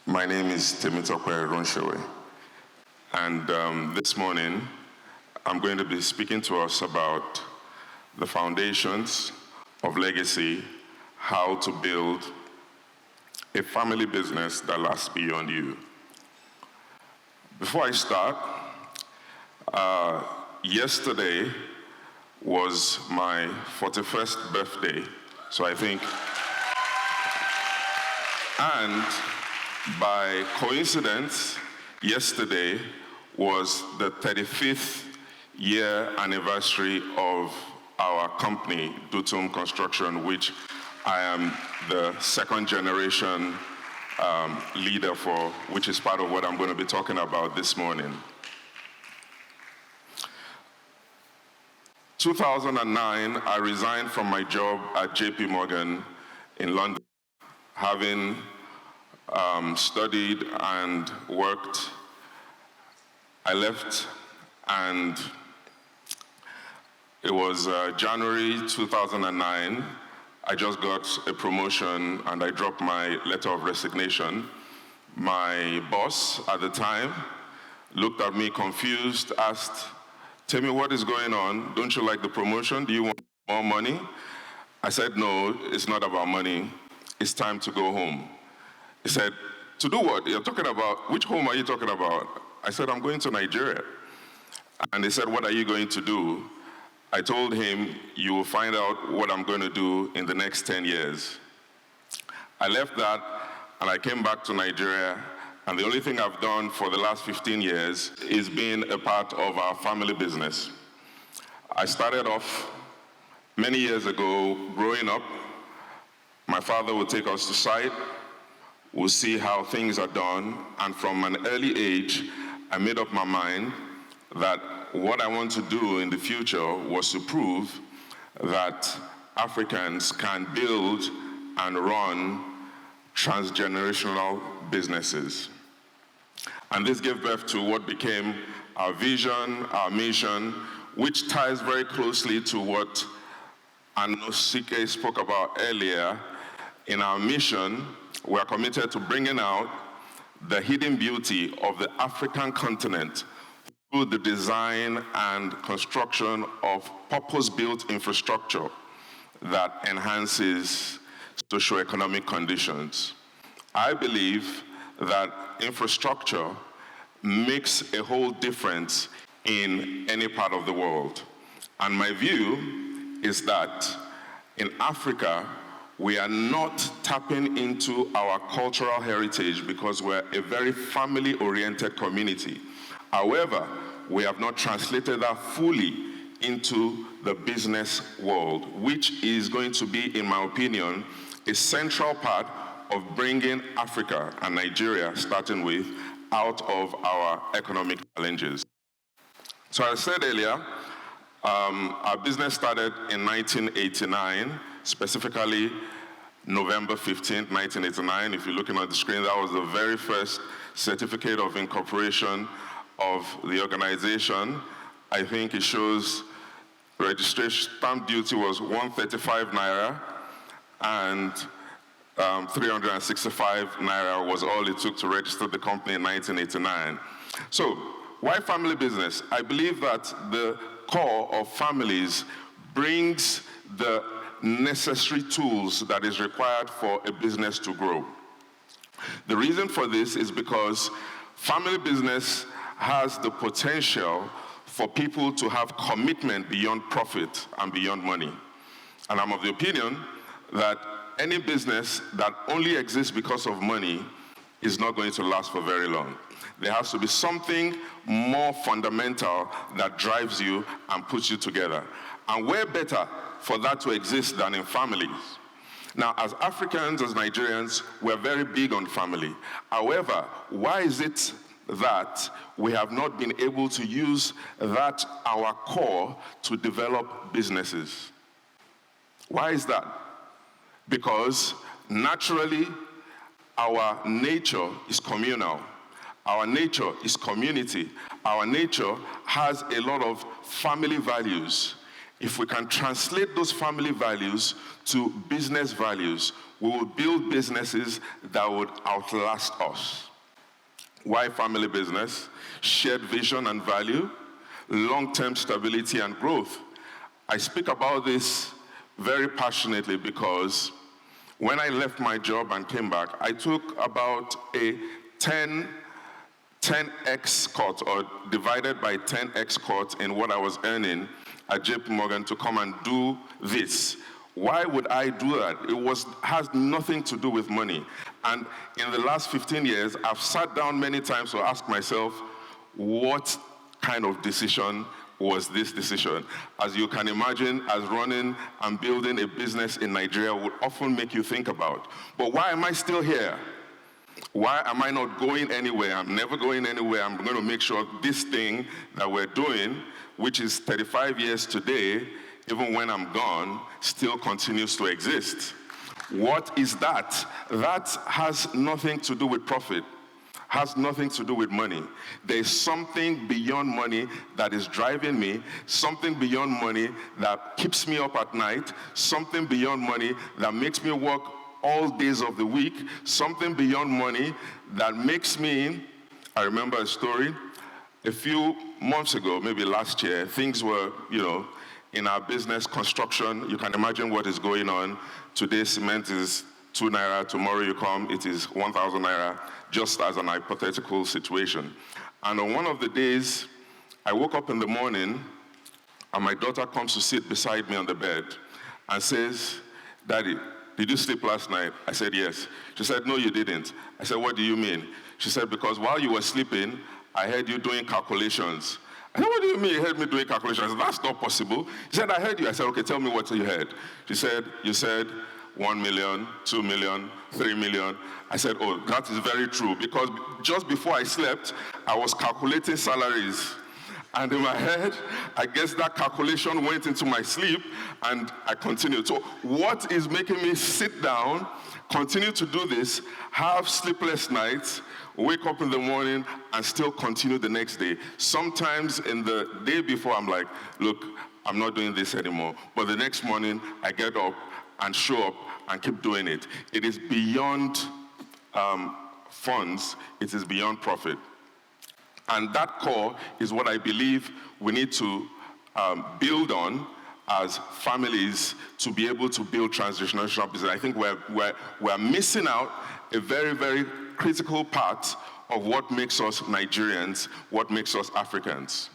My name is Temitope Runsewe, and this morning I'm going to be speaking to us about the foundations of legacy, how to build a family business that lasts beyond you. Before I start, yesterday was my 41st birthday, so I think, and by coincidence, yesterday was the 35th year anniversary of our company, Dutum Construction, which I am the second generation leader for, which is part of what I'm going to be talking about this morning. 2009, I resigned from my job at JP Morgan in London, having studied and worked. I left, and it was January 2009. I just got a promotion and I dropped my letter of resignation. My boss at the time looked at me confused, asked, "Tell me what is going on? Don't you like the promotion? Do you want more money?" I said, "No, it's not about money. It's time to go home." He said, "To do what? You're talking about, which home are you talking about?" I said, "I'm going to Nigeria." And they said, "What are you going to do?" I told him, "You will find out what I'm going to do in the next 10 years. I left that and I came back to Nigeria, and the only thing I've done for the last 15 years is being a part of our family business. I started off many years ago growing up. My father would take us to site. We'll see how things are done, and from an early age, I made up my mind that what I want to do in the future was to prove that Africans can build and run transgenerational businesses. And this gave birth to what became our vision, our mission, which ties very closely to what Anosike spoke about earlier. In our mission, we are committed to bringing out the hidden beauty of the African continent through the design and construction of purpose-built infrastructure that enhances socioeconomic conditions. I believe that infrastructure makes a whole difference in any part of the world. And my view is that in Africa, we are not tapping into our cultural heritage because we're a very family-oriented community. However, we have not translated that fully into the business world, which is going to be, in my opinion, a central part of bringing Africa and Nigeria, starting with, out of our economic challenges. So as I said earlier, our business started in 1989, specifically November 15th, 1989. If you're looking at the screen, that was the very first certificate of incorporation of the organization. I think it shows registration stamp duty was 135 naira, and 365 naira was all it took to register the company in 1989. So, why family business? I believe that the core of families brings the necessary tools that is required for a business to grow. The reason for this is because family business has the potential for people to have commitment beyond profit and beyond money. And I'm of the opinion that any business that only exists because of money is not going to last for very long. There has to be something more fundamental that drives you and puts you together. And where better for that to exist than in families. Now, as Africans, as Nigerians, we're very big on family. However, why is it that we have not been able to use that, our core, to develop businesses? Why is that? Because naturally, our nature is communal. Our nature is community. Our nature has a lot of family values. If we can translate those family values to business values, we will build businesses that would outlast us. Why family business? Shared vision and value, long-term stability and growth. I speak about this very passionately because when I left my job and came back, I took about a 10x cut, or divided by 10x cut in what I was earning at JP Morgan to come and do this. Why would I do that? It has nothing to do with money. And in the last 15 years, I've sat down many times to ask myself, what kind of decision was this decision? As you can imagine, as running and building a business in Nigeria would often make you think about. But why am I still here? Why am I not going anywhere? I'm never going anywhere. I'm going to make sure this thing that we're doing, which is 35 years today, even when I'm gone, still continues to exist. What is that? That has nothing to do with profit, has nothing to do with money. There's something beyond money that is driving me, something beyond money that keeps me up at night, something beyond money that makes me work all days of the week, something beyond money that makes me, I remember a story, a few months ago, maybe last year, things were, in our business, construction, you can imagine what is going on. Today, cement is 2 naira, tomorrow you come, it is 1,000 naira, just as an hypothetical situation. And on one of the days, I woke up in the morning, and my daughter comes to sit beside me on the bed and says, "Daddy, did you sleep last night?" I said, "Yes." She said, "No, you didn't." I said, "What do you mean?" She said, "Because while you were sleeping, I heard you doing calculations." I said, "What do you mean you heard me doing calculations?" I said, "That's not possible." She said, "I heard you." I said, "Okay, tell me what you heard." She said, "You said 1 million, 2 million, 3 million. I said, "Oh, that is very true, because just before I slept, I was calculating salaries. And in my head, I guess that calculation went into my sleep, and I continued." So what is making me sit down, continue to do this, have sleepless nights, wake up in the morning, and still continue the next day? Sometimes in the day before, I'm like, "Look, I'm not doing this anymore." But the next morning, I get up and show up and keep doing it. It is beyond funds. It is beyond profit. And that core is what I believe we need to build on as families to be able to build transgenerational business. I think we're missing out a very, very critical part of what makes us Nigerians, what makes us Africans.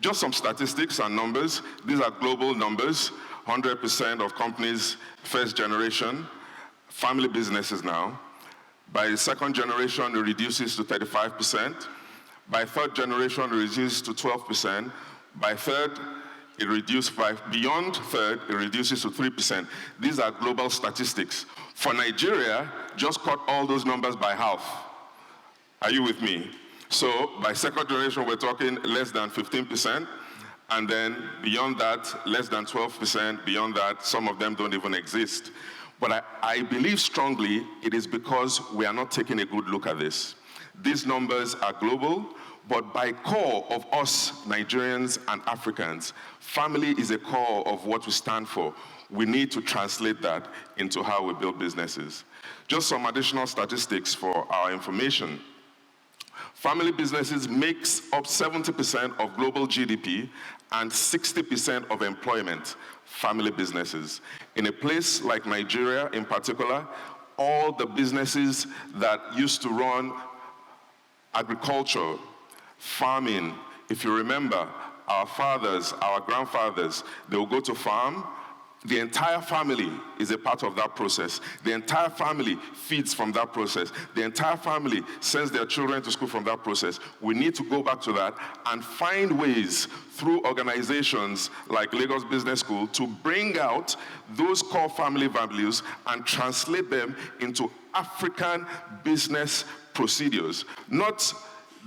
Just some statistics and numbers. These are global numbers. 100% of companies, first generation, family businesses now. By second generation, it reduces to 35%. By third generation, it reduces to 12%. By third, it reduces beyond third, it reduces to 3%. These are global statistics. For Nigeria, just cut all those numbers by half. Are you with me? So by second generation, we're talking less than 15%. And then beyond that, less than 12%. Beyond that, some of them don't even exist. But I believe strongly it is because we are not taking a good look at this. These numbers are global, but by core of us, Nigerians and Africans, family is a core of what we stand for. We need to translate that into how we build businesses. Just some additional statistics for our information. Family businesses makes up 70% of global GDP and 60% of employment, family businesses. In a place like Nigeria in particular, all the businesses that used to run agriculture, farming, if you remember, our fathers, our grandfathers, they will go to farm. The entire family is a part of that process. The entire family feeds from that process. The entire family sends their children to school from that process. We need to go back to that and find ways through organizations like Lagos Business School to bring out those core family values and translate them into African business procedures. Not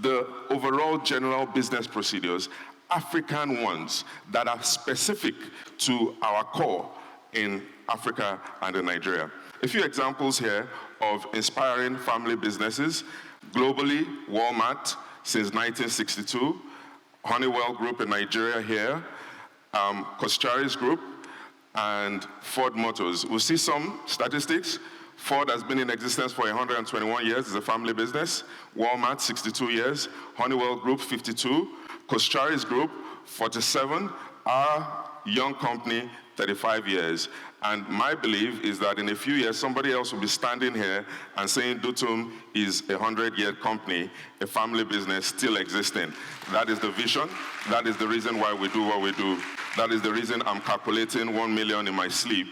the overall general business procedures, African ones that are specific to our core in Africa and in Nigeria. A few examples here of inspiring family businesses. Globally, Walmart since 1962, Honeywell Group in Nigeria here, Koschari's Group, and Ford Motors. We'll see some statistics. Ford has been in existence for 121 years. It's a family business. Walmart, 62 years. Honeywell Group, 52. Koschari's Group, 47. Our young company, 35 years. And my belief is that in a few years, somebody else will be standing here and saying Dutum is a 100-year company, a family business still existing. That is the vision. That is the reason why we do what we do. That is the reason I'm calculating 1 million in my sleep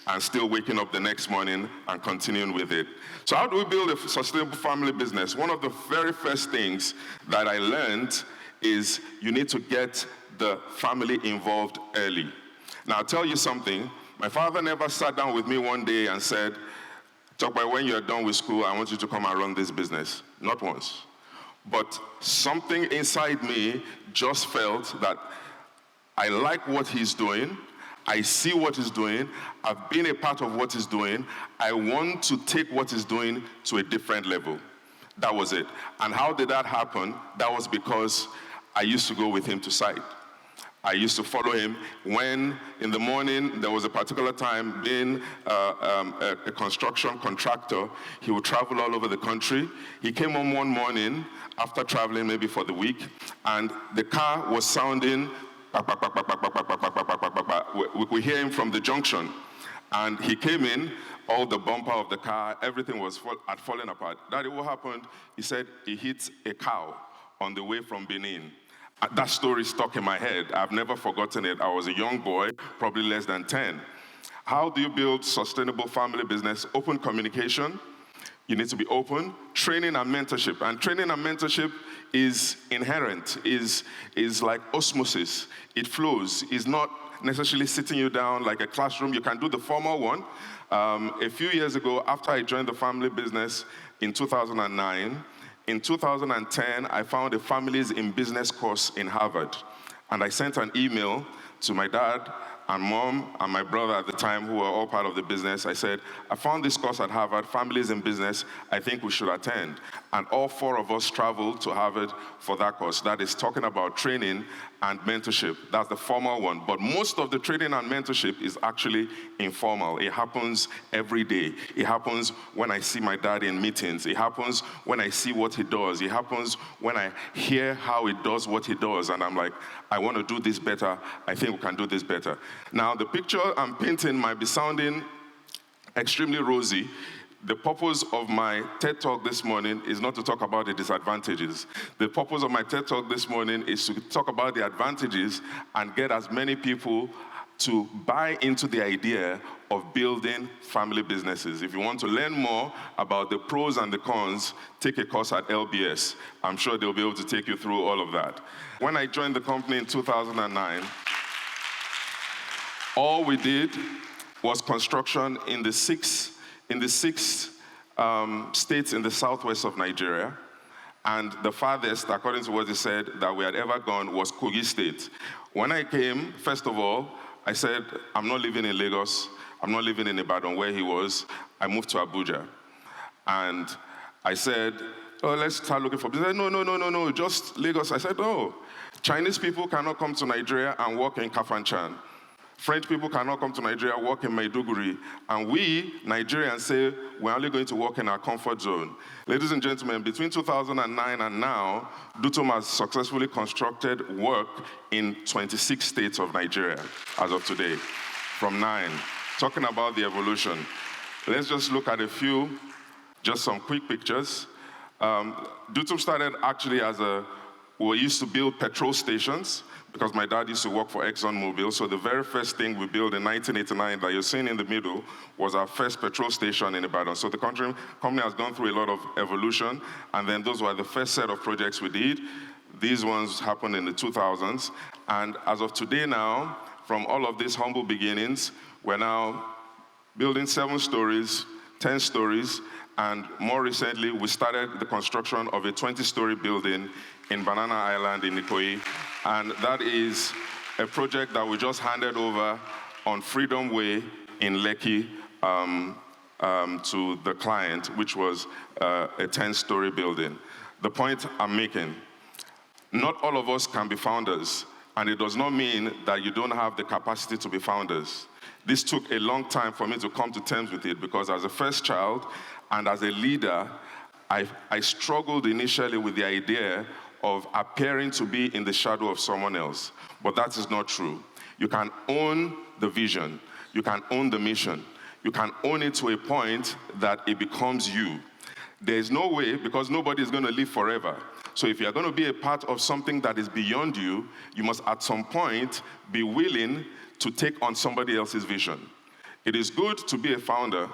and still waking up the next morning and continuing with it. So how do we build a sustainable family business? One of the very first things that I learned is you need to get the family involved early. Now, I'll tell you something. My father never sat down with me one day and said, Tokwe, when you're done with school, I want you to come and run this business. Not once. But something inside me just felt that I like what he's doing. I see what he's doing. I've been a part of what he's doing. I want to take what he's doing to a different level. That was it. And how did that happen? That was because I used to go with him to site. I used to follow him when, in the morning, there was a particular time, being a construction contractor, he would travel all over the country. He came home one morning after traveling maybe for the week, and the car was sounding, we hear him from the junction. And he came in, all the bumper of the car, everything had fallen apart. Daddy, what happened? He said he hit a cow on the way from Benin. That story stuck in my head. I've never forgotten it. I was a young boy, probably less than 10. How do you build sustainable family business? Open communication. You need to be open. Training and mentorship. And training and mentorship is inherent, is like osmosis. It flows. It's not necessarily sitting you down like a classroom. You can do the formal one. A few years ago, after I joined the family business in 2009, in 2010, I found a Families in Business course in Harvard. And I sent an email to my dad and mom and my brother at the time, who were all part of the business. I said, I found this course at Harvard, Families in Business. I think we should attend. And all four of us traveled to Harvard for that course. That is talking about training and mentorship. That's the formal one. But most of the training and mentorship is actually informal. It happens every day. It happens when I see my dad in meetings. It happens when I see what he does. It happens when I hear how he does what he does. And I'm like, I want to do this better. I think we can do this better. Now, the picture I'm painting might be sounding extremely rosy. The purpose of my TED Talk this morning is not to talk about the disadvantages. The purpose of my TED Talk this morning is to talk about the advantages and get as many people to buy into the idea of building family businesses. If you want to learn more about the pros and the cons, take a course at LBS. I'm sure they'll be able to take you through all of that. When I joined the company in 2009, all we did was construction in the six states in the southwest of Nigeria. And the farthest, according to what they said, that we had ever gone was Kogi State. When I came, first of all, I said, I'm not living in Lagos. I'm not living in Ibadan where he was. I moved to Abuja. And I said, oh, let's start looking for business. No, just Lagos. I said, oh, Chinese people cannot come to Nigeria and work in Kafanchan. French people cannot come to Nigeria, work in Maiduguri. And we, Nigerians, say we're only going to work in our comfort zone. Ladies and gentlemen, between 2009 and now, Dutum has successfully constructed work in 26 states of Nigeria as of today, from 9. Talking about the evolution. Let's just look at a few, just some quick pictures. Dutum started actually we used to build petrol stations, because my dad used to work for ExxonMobil. So the very first thing we built in 1989 that you're seeing in the middle was our first petrol station in Ibadan. So the company has gone through a lot of evolution, and then those were the first set of projects we did. These ones happened in the 2000s. And as of today now, from all of these humble beginnings, we're now building 7 stories, 10 stories, and more recently, we started the construction of a 20-story building in Banana Island in Ikoyi. And that is a project that we just handed over on Freedom Way in Lekki to the client, which was a 10-story building. The point I'm making, not all of us can be founders. and it does not mean that you don't have the capacity to be founders. This took a long time for me to come to terms with it, because as a first child and as a leader, I struggled initially with the idea of appearing to be in the shadow of someone else. But that is not true. You can own the vision. You can own the mission. You can own it to a point that it becomes you. There is no way, because nobody is going to live forever. So if you're going to be a part of something that is beyond you, you must at some point be willing to take on somebody else's vision. It is good to be a founder,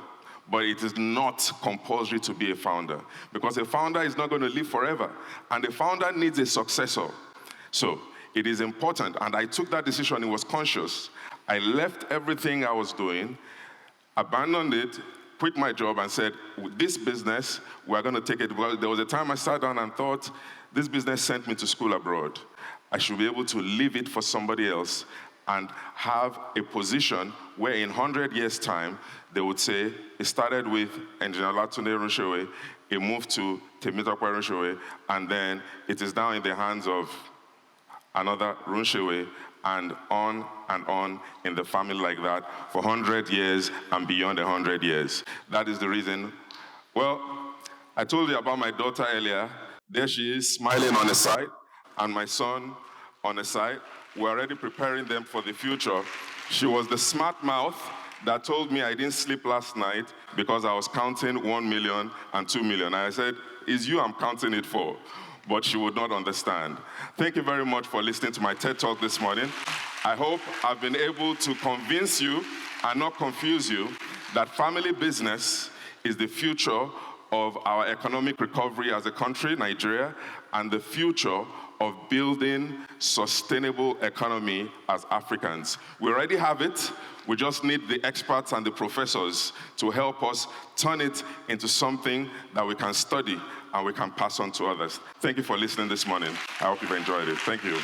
but it is not compulsory to be a founder, because a founder is not going to live forever, and a founder needs a successor. So it is important, and I took that decision. It was conscious. I left everything I was doing, abandoned it, quit my job, and said, this business, we're going to take it. Well, there was a time I sat down and thought, this business sent me to school abroad. I should be able to leave it for somebody else and have a position where in 100 years' time, they would say, it started with Engineer Olatunde Runsewe, it moved to Temitope Runsewe, and then it is now in the hands of another Runsewe, and on in the family like that for 100 years and beyond 100 years. That is the reason. Well, I told you about my daughter earlier. There she is, smiling on the side, and my son on the side. We're already preparing them for the future. She was the smart mouth that told me I didn't sleep last night because I was counting 1 million and 2 million. And I said, it's you I'm counting it for. But she would not understand. Thank you very much for listening to my TED Talk this morning. I hope I've been able to convince you and not confuse you that family business is the future of our economic recovery as a country, Nigeria, and the future of building sustainable economy as Africans. We already have it. We just need the experts and the professors to help us turn it into something that we can study and we can pass on to others. Thank you for listening this morning. I hope you've enjoyed it. Thank you.